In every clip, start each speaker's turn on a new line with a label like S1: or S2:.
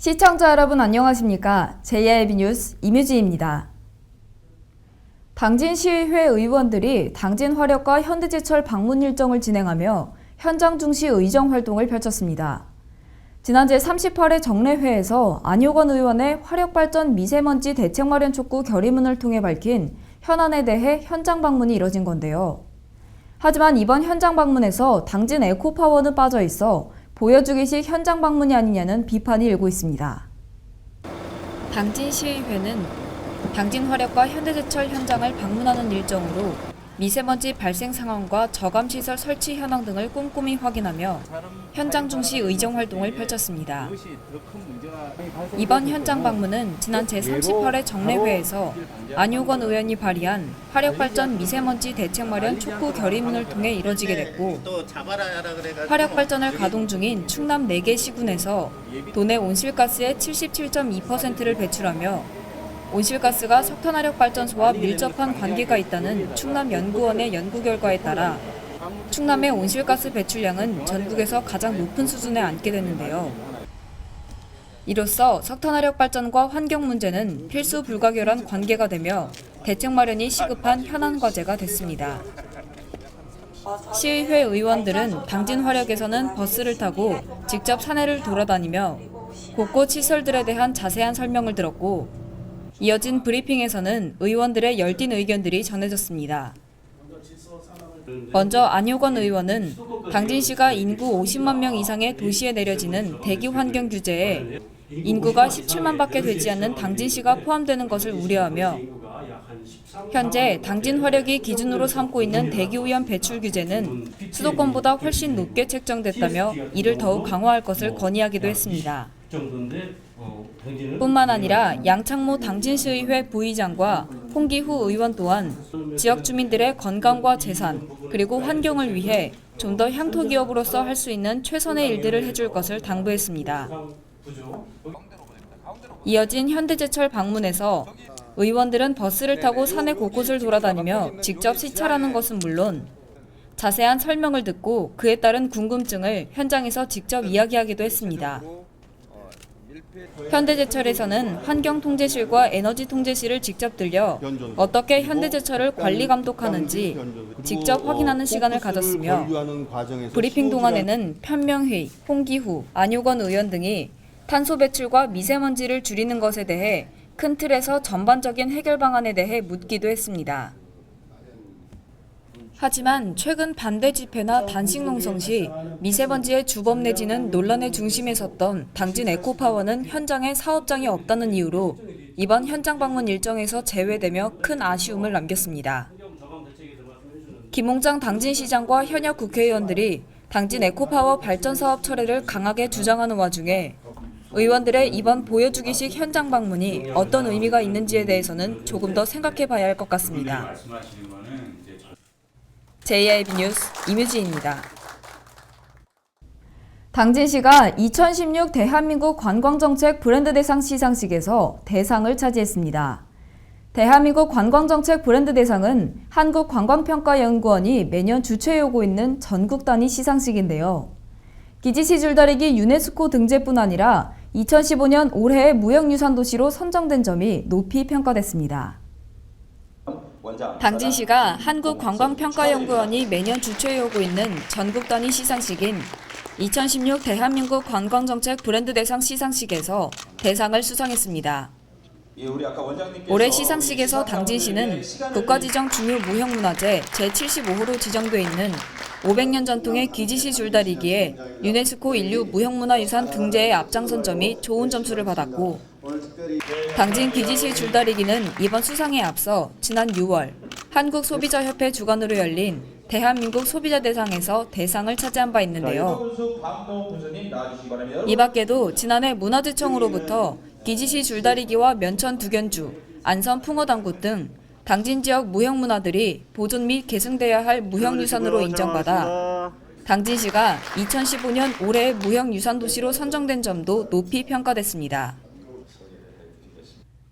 S1: 시청자 여러분 안녕하십니까? JIB 뉴스 임유지입니다. 당진시의회 의원들이 당진 화력과 현대제철 방문 일정을 진행하며 현장 중시 의정 활동을 펼쳤습니다. 지난 제38회 정례회에서 안효건 의원의 화력발전 미세먼지 대책 마련 촉구 결의문을 통해 밝힌 현안에 대해 현장 방문이 이뤄진 건데요. 하지만 이번 현장 방문에서 당진 에코파워는 빠져 있어 보여주기식 현장 방문이 아니냐는 비판이 일고 있습니다. 당진시의회는 당진 화력과 현대제철 현장을 방문하는 일정으로 미세먼지 발생 상황과 저감시설 설치 현황 등을 꼼꼼히 확인하며 현장 중시 의정 활동을 펼쳤습니다. 이번 현장 방문은 지난 제38회 정례회에서 안효건 의원이 발의한 화력발전 미세먼지 대책 마련 촉구 결의문을 통해 이뤄지게 됐고, 화력발전을 가동 중인 충남 4개 시군에서 도내 온실가스의 77.2%를 배출하며 온실가스가 석탄화력발전소와 밀접한 관계가 있다는 충남연구원의 연구 결과에 따라 충남의 온실가스 배출량은 전국에서 가장 높은 수준에 앉게 됐는데요. 이로써 석탄화력발전과 환경 문제는 필수 불가결한 관계가 되며 대책 마련이 시급한 현안 과제가 됐습니다. 시의회 의원들은 당진 화력에서는 버스를 타고 직접 사내를 돌아다니며 곳곳 시설들에 대한 자세한 설명을 들었고, 이어진 브리핑에서는 의원들의 열띤 의견들이 전해졌습니다. 먼저 안효건 의원은 당진시가 인구 50만 명 이상의 도시에 내려지는 대기 환경 규제에 인구가 17만밖에 되지 않는 당진시가 포함되는 것을 우려하며, 현재 당진 화력이 기준으로 삼고 있는 대기오염 배출 규제는 수도권보다 훨씬 높게 책정됐다며 이를 더욱 강화할 것을 건의하기도 했습니다. 뿐만 아니라 양창모 당진시의회 부의장과 홍기후 의원 또한 지역 주민들의 건강과 재산 그리고 환경을 위해 좀 더 향토 기업으로서 할 수 있는 최선의 일들을 해줄 것을 당부했습니다. 이어진 현대제철 방문에서 의원들은 버스를 타고 사내 곳곳을 돌아다니며 직접 시찰하는 것은 물론 자세한 설명을 듣고 그에 따른 궁금증을 현장에서 직접 이야기하기도 했습니다. 현대제철에서는 환경통제실과 에너지통제실을 직접 들려 어떻게 현대제철을 관리 감독하는지 직접 확인하는 시간을 가졌으며, 브리핑 동안에는 편명희, 홍기후, 안효건 의원 등이 탄소 배출과 미세먼지를 줄이는 것에 대해 큰 틀에서 전반적인 해결 방안에 대해 묻기도 했습니다. 하지만 최근 반대 집회나 단식 농성 시 미세먼지의 주범 내지는 논란의 중심에 섰던 당진 에코파워는 현장에 사업장이 없다는 이유로 이번 현장 방문 일정에서 제외되며 큰 아쉬움을 남겼습니다. 김홍장 당진시장과 현역 국회의원들이 당진 에코파워 발전 사업 철회를 강하게 주장하는 와중에 의원들의 이번 보여주기식 현장 방문이 어떤 의미가 있는지에 대해서는 조금 더 생각해 봐야 할 것 같습니다. JIB 뉴스 임유지입니다. 당진시가 2016 대한민국 관광정책 브랜드 대상 시상식에서 대상을 차지했습니다. 대한민국 관광정책 브랜드 대상은 한국관광평가연구원이 매년 주최하고 있는 전국 단위 시상식인데요. 기지시 줄다리기 유네스코 등재뿐 아니라 2015년 올해의 무형유산도시로 선정된 점이 높이 평가됐습니다. 당진시가 한국관광평가연구원이 매년 주최해오고 있는 전국 단위 시상식인 2016 대한민국 관광정책 브랜드 대상 시상식에서 대상을 수상했습니다. 올해 시상식에서 당진시는 국가지정 중요 무형문화재 제75호로 지정돼 있는 500년 전통의 기지시 줄다리기에 유네스코 인류 무형문화유산 등재에 앞장선 점이 좋은 점수를 받았고, 당진 기지시 줄다리기는 이번 수상에 앞서 지난 6월 한국소비자협회 주관으로 열린 대한민국 소비자 대상에서 대상을 차지한 바 있는데요. 이 밖에도 지난해 문화재청으로부터 기지시 줄다리기와 면천 두견주, 안선 풍어당굿 등 당진 지역 무형문화들이 보존 및 계승돼야 할 무형유산으로 인정받아 당진시가 2015년 올해의 무형유산도시로 선정된 점도 높이 평가됐습니다.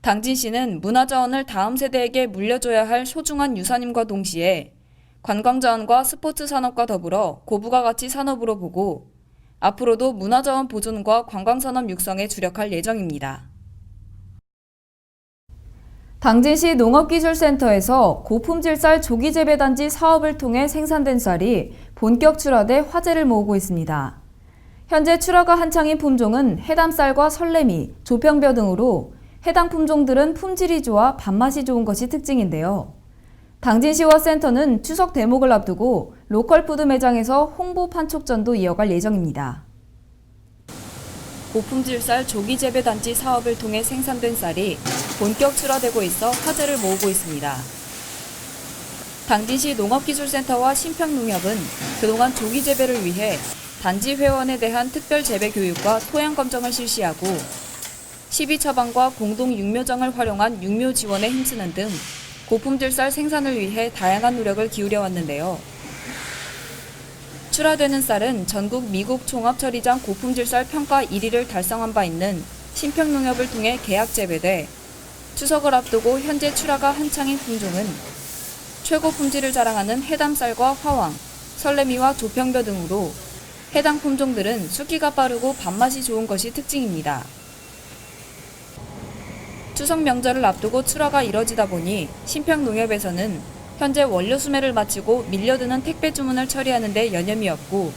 S1: 당진시는 문화자원을 다음 세대에게 물려줘야 할 소중한 유산임과 동시에 관광자원과 스포츠 산업과 더불어 고부가가치 산업으로 보고 앞으로도 문화자원 보존과 관광산업 육성에 주력할 예정입니다. 당진시 농업기술센터에서 고품질 쌀 조기재배단지 사업을 통해 생산된 쌀이 본격 출하돼 화제를 모으고 있습니다. 현재 출하가 한창인 품종은 해담쌀과 설레미, 조평벼 등으로 해당 품종들은 품질이 좋아 밥맛이 좋은 것이 특징인데요. 당진시와 센터는 추석 대목을 앞두고 로컬푸드 매장에서 홍보 판촉전도 이어갈 예정입니다. 고품질 쌀 조기재배단지 사업을 통해 생산된 쌀이 본격 출하되고 있어 화제를 모으고 있습니다. 당진시 농업기술센터와 신평농협은 그동안 조기재배를 위해 단지 회원에 대한 특별 재배 교육과 토양 검정을 실시하고 시비 처방과 공동 육묘장을 활용한 육묘 지원에 힘쓰는 등 고품질 쌀 생산을 위해 다양한 노력을 기울여 왔는데요. 출하되는 쌀은 전국 미국 종합처리장 고품질 쌀 평가 1위를 달성한 바 있는 신평농협을 통해 계약 재배돼 추석을 앞두고 현재 출하가 한창인 품종은 최고 품질을 자랑하는 해담쌀과 화왕, 설레미와 조평벼 등으로 해당 품종들은 수기가 빠르고 밥맛이 좋은 것이 특징입니다. 추석 명절을 앞두고 출하가 이뤄지다 보니 신평농협에서는 현재 원료 수매를 마치고 밀려드는 택배 주문을 처리하는 데 여념이었고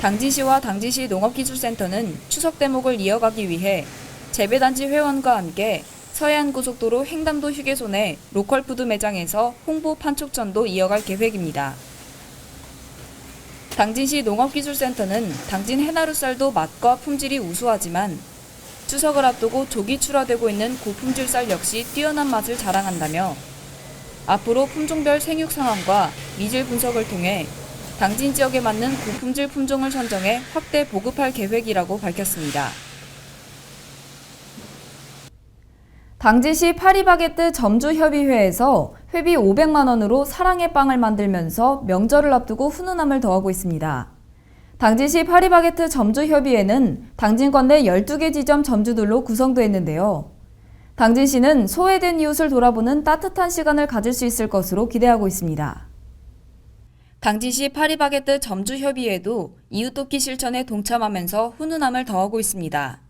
S1: 당진시와 당진시 농업기술센터는 추석 대목을 이어가기 위해 재배단지 회원과 함께 서해안고속도로 횡담도 휴게소 내 로컬푸드 매장에서 홍보 판촉전도 이어갈 계획입니다. 당진시 농업기술센터는 당진 해나루쌀도 맛과 품질이 우수하지만 추석을 앞두고 조기 출하되고 있는 고품질 쌀 역시 뛰어난 맛을 자랑한다며 앞으로 품종별 생육 상황과 미질 분석을 통해 당진 지역에 맞는 고품질 품종을 선정해 확대 보급할 계획이라고 밝혔습니다. 당진시 파리바게뜨 점주협의회에서 회비 500만 원으로 사랑의 빵을 만들면서 명절을 앞두고 훈훈함을 더하고 있습니다. 당진시 파리바게뜨 점주협의회는 당진권 내 12개 지점 점주들로 구성되었는데요. 당진시는 소외된 이웃을 돌아보는 따뜻한 시간을 가질 수 있을 것으로 기대하고 있습니다. 당진시 파리바게뜨 점주협의회도 이웃돕기 실천에 동참하면서 훈훈함을 더하고 있습니다.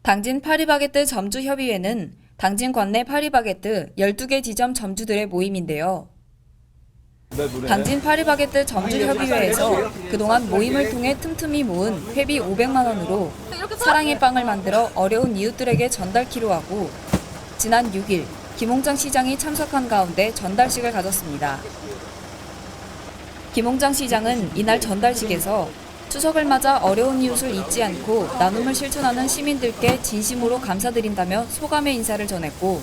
S1: 당진 파리바게뜨 점주협의회는 당진 관내 파리바게뜨 12개 지점 점주들의 모임인데요. 당진 파리바게뜨 점주협의회에서 그동안 모임을 통해 틈틈이 모은 회비 500만 원으로 사랑의 빵을 만들어 어려운 이웃들에게 전달키로 하고 지난 6일 김홍장 시장이 참석한 가운데 전달식을 가졌습니다. 김홍장 시장은 이날 전달식에서 추석을 맞아 어려운 이웃을 잊지 않고 나눔을 실천하는 시민들께 진심으로 감사드린다며 소감의 인사를 전했고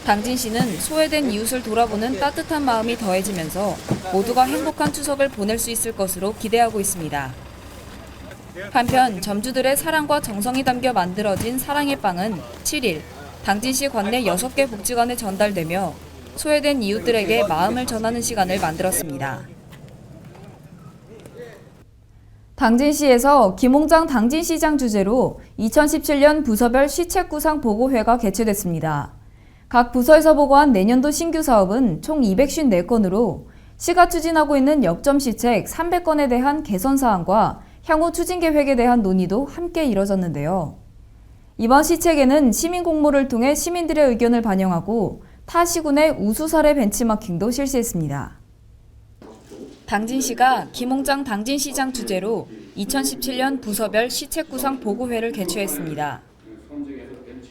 S1: 당진시는 소외된 이웃을 돌아보는 따뜻한 마음이 더해지면서 모두가 행복한 추석을 보낼 수 있을 것으로 기대하고 있습니다. 한편 점주들의 사랑과 정성이 담겨 만들어진 사랑의 빵은 7일 당진시 관내 6개 복지관에 전달되며 소외된 이웃들에게 마음을 전하는 시간을 만들었습니다. 당진시에서 김홍장 당진시장 주재로 2017년 부서별 시책구상 보고회가 개최됐습니다. 각 부서에서 보고한 내년도 신규 사업은 총 254건으로 시가 추진하고 있는 역점 시책 300건에 대한 개선 사항과 향후 추진 계획에 대한 논의도 함께 이뤄졌는데요. 이번 시책에는 시민 공모를 통해 시민들의 의견을 반영하고 타 시군의 우수 사례 벤치마킹도 실시했습니다. 당진시가 김홍장 당진시장 주재로 2017년 부서별 시책구상 보고회를 개최했습니다.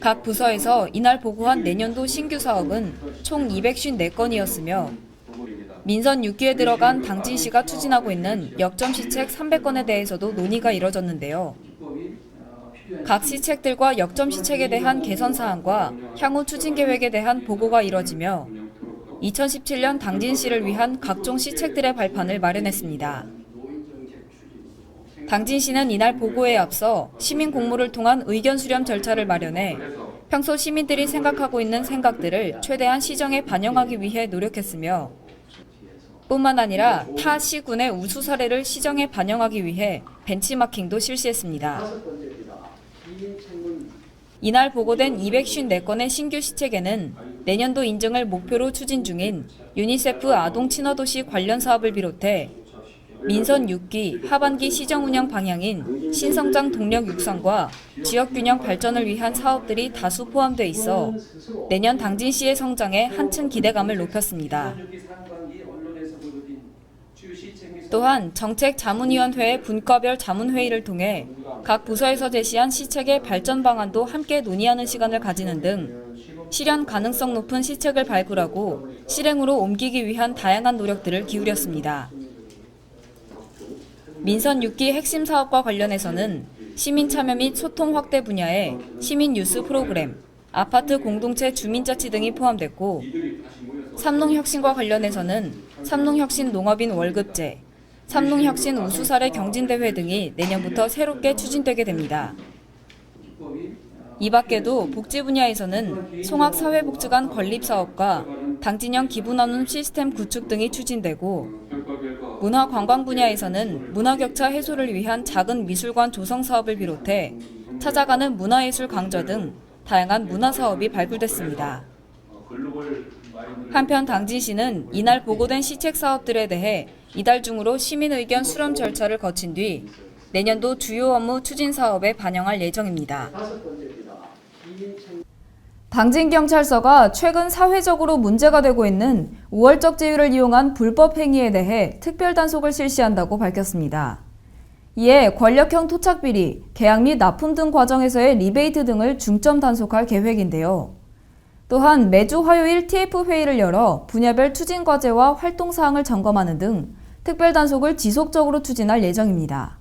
S1: 각 부서에서 이날 보고한 내년도 신규 사업은 총 254건이었으며 민선 6기에 들어간 당진시가 추진하고 있는 역점 시책 300건에 대해서도 논의가 이뤄졌는데요. 각 시책들과 역점 시책에 대한 개선 사항과 향후 추진 계획에 대한 보고가 이뤄지며 2017년 당진시를 위한 각종 시책들의 발판을 마련했습니다. 당진시는 이날 보고에 앞서 시민 공모를 통한 의견 수렴 절차를 마련해 평소 시민들이 생각하고 있는 생각들을 최대한 시정에 반영하기 위해 노력했으며 뿐만 아니라 타 시군의 우수 사례를 시정에 반영하기 위해 벤치마킹도 실시했습니다. 이날 보고된 254건의 신규 시책에는 내년도 인증을 목표로 추진 중인 유니세프 아동 친화도시 관련 사업을 비롯해 민선 6기 하반기 시정 운영 방향인 신성장 동력 육성과 지역균형 발전을 위한 사업들이 다수 포함돼 있어 내년 당진시의 성장에 한층 기대감을 높였습니다. 또한 정책자문위원회의 분과별 자문회의를 통해 각 부서에서 제시한 시책의 발전 방안도 함께 논의하는 시간을 가지는 등 실현 가능성 높은 시책을 발굴하고 실행으로 옮기기 위한 다양한 노력들을 기울였습니다. 민선 6기 핵심 사업과 관련해서는 시민 참여 및 소통 확대 분야의 시민 뉴스 프로그램, 아파트 공동체 주민자치 등이 포함됐고, 삼농혁신과 관련해서는 삼농혁신 농업인 월급제, 삼농혁신 우수사례 경진대회 등이 내년부터 새롭게 추진되게 됩니다. 이 밖에도 복지 분야에서는 송악사회복지관 건립사업과 당진형 기부나눔 시스템 구축 등이 추진되고, 문화관광 분야에서는 문화격차 해소를 위한 작은 미술관 조성 사업을 비롯해 찾아가는 문화예술 강좌 등 다양한 문화사업이 발굴됐습니다. 한편 당진시는 이날 보고된 시책 사업들에 대해 이달 중으로 시민 의견 수렴 절차를 거친 뒤 내년도 주요 업무 추진 사업에 반영할 예정입니다. 당진경찰서가 최근 사회적으로 문제가 되고 있는 우월적 지위를 이용한 불법 행위에 대해 특별 단속을 실시한다고 밝혔습니다. 이에 권력형 토착비리, 계약 및 납품 등 과정에서의 리베이트 등을 중점 단속할 계획인데요. 또한 매주 화요일 TF회의를 열어 분야별 추진 과제와 활동 사항을 점검하는 등 특별 단속을 지속적으로 추진할 예정입니다.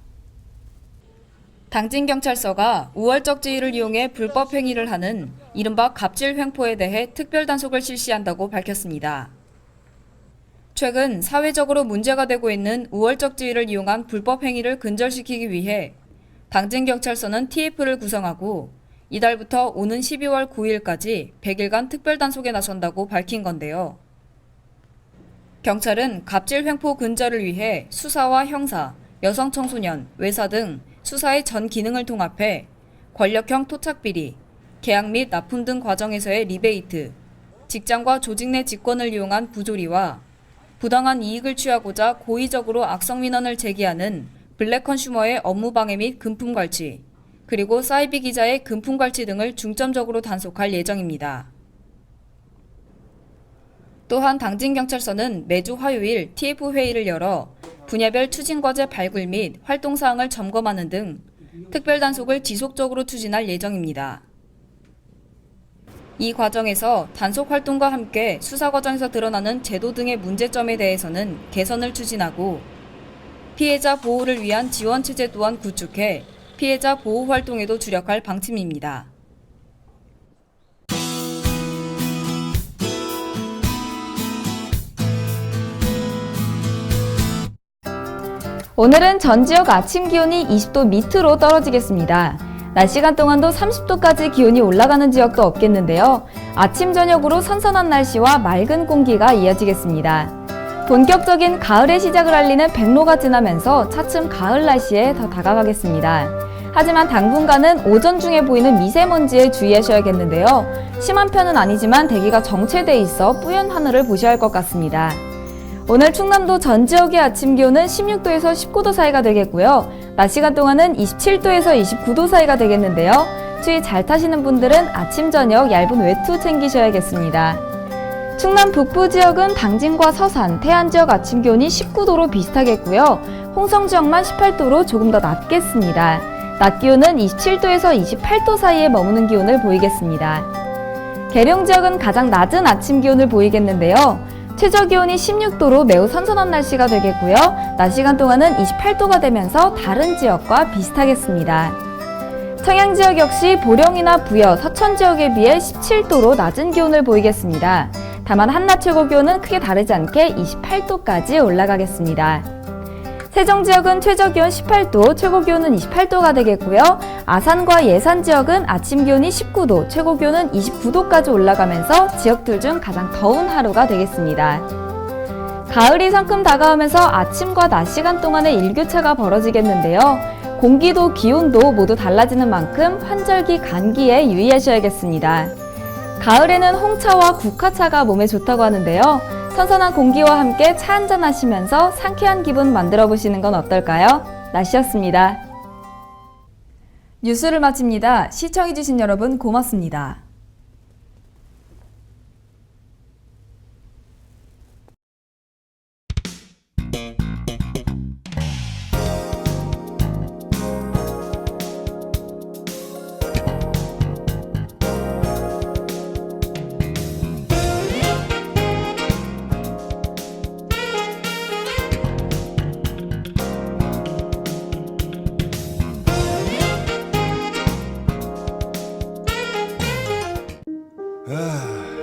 S1: 당진경찰서가 우월적 지위를 이용해 불법 행위를 하는 이른바 갑질 횡포에 대해 특별 단속을 실시한다고 밝혔습니다. 최근 사회적으로 문제가 되고 있는 우월적 지위를 이용한 불법 행위를 근절시키기 위해 당진경찰서는 TF를 구성하고 이달부터 오는 12월 9일까지 100일간 특별 단속에 나선다고 밝힌 건데요. 경찰은 갑질 횡포 근절을 위해 수사와 형사, 여성 청소년, 외사 등 수사의 전 기능을 통합해 권력형 토착비리, 계약 및 납품 등 과정에서의 리베이트, 직장과 조직 내 직권을 이용한 부조리와 부당한 이익을 취하고자 고의적으로 악성 민원을 제기하는 블랙 컨슈머의 업무 방해 및 금품 갈취, 그리고 사이비 기자의 금품 갈취 등을 중점적으로 단속할 예정입니다. 또한 당진경찰서는 매주 화요일 TF회의를 열어 분야별 추진과제 발굴 및 활동사항을 점검하는 등 특별 단속을 지속적으로 추진할 예정입니다. 이 과정에서 단속 활동과 함께 수사 과정에서 드러나는 제도 등의 문제점에 대해서는 개선을 추진하고 피해자 보호를 위한 지원 체제 또한 구축해 피해자 보호 활동에도 주력할 방침입니다.
S2: 오늘은 전 지역 아침 기온이 20도 밑으로 떨어지겠습니다. 낮 시간 동안도 30도까지 기온이 올라가는 지역도 없겠는데요. 아침 저녁으로 선선한 날씨와 맑은 공기가 이어지겠습니다. 본격적인 가을의 시작을 알리는 백로가 지나면서 차츰 가을 날씨에 더 다가가겠습니다. 하지만 당분간은 오전 중에 보이는 미세먼지에 주의하셔야겠는데요. 심한 편은 아니지만 대기가 정체돼 있어 뿌연 하늘을 보셔야 할 것 같습니다. 오늘 충남도 전 지역의 아침 기온은 16도에서 19도 사이가 되겠고요. 낮 시간 동안은 27도에서 29도 사이가 되겠는데요. 추위 잘 타시는 분들은 아침 저녁 얇은 외투 챙기셔야겠습니다. 충남 북부 지역은 당진과 서산, 태안 지역 아침 기온이 19도로 비슷하겠고요. 홍성 지역만 18도로 조금 더 낮겠습니다. 낮 기온은 27도에서 28도 사이에 머무는 기온을 보이겠습니다. 계룡 지역은 가장 낮은 아침 기온을 보이겠는데요. 최저 기온이 16도로 매우 선선한 날씨가 되겠고요. 낮 시간 동안은 28도가 되면서 다른 지역과 비슷하겠습니다. 청양 지역 역시 보령이나 부여, 서천 지역에 비해 17도로 낮은 기온을 보이겠습니다. 다만 한낮 최고 기온은 크게 다르지 않게 28도까지 올라가겠습니다. 세종 지역은 최저 기온 18도, 최고 기온은 28도가 되겠고요. 아산과 예산 지역은 아침 기온이 19도, 최고 기온은 29도까지 올라가면서 지역들 중 가장 더운 하루가 되겠습니다. 가을이 성큼 다가오면서 아침과 낮 시간 동안의 일교차가 벌어지겠는데요. 공기도 기온도 모두 달라지는 만큼 환절기 감기에 유의하셔야겠습니다. 가을에는 홍차와 국화차가 몸에 좋다고 하는데요. 선선한 공기와 함께 차 한잔 하시면서 상쾌한 기분 만들어 보시는 건 어떨까요? 날씨였습니다. 뉴스를 마칩니다. 시청해주신 여러분 고맙습니다.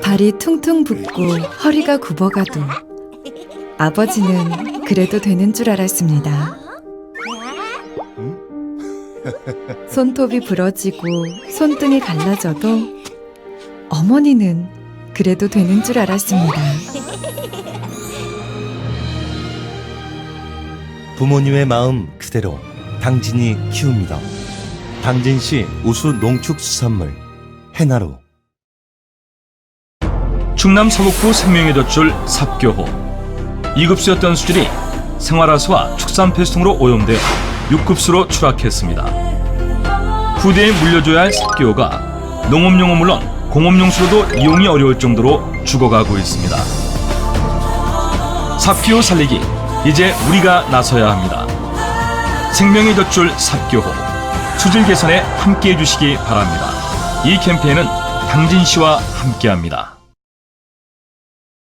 S3: 발이 퉁퉁 붓고 허리가 굽어가도 아버지는 그래도 되는 줄 알았습니다. 손톱이 부러지고 손등이 갈라져도 어머니는 그래도 되는 줄 알았습니다.
S4: 부모님의 마음 그대로 당진이 키웁니다. 당진시 우수 농축수산물 해나루.
S5: 충남 서북부 생명의 돛줄 삽교호. 2급수였던 수질이 생활하수와 축산폐수통으로 오염되어 6급수로 추락했습니다. 후대에 물려줘야 할 삽교호가 농업용은 물론 공업용수로도 이용이 어려울 정도로 죽어가고 있습니다. 삽교호 살리기, 이제 우리가 나서야 합니다. 생명의 돛줄 삽교호, 수질 개선에 함께해 주시기 바랍니다. 이 캠페인은 당진시와 함께합니다.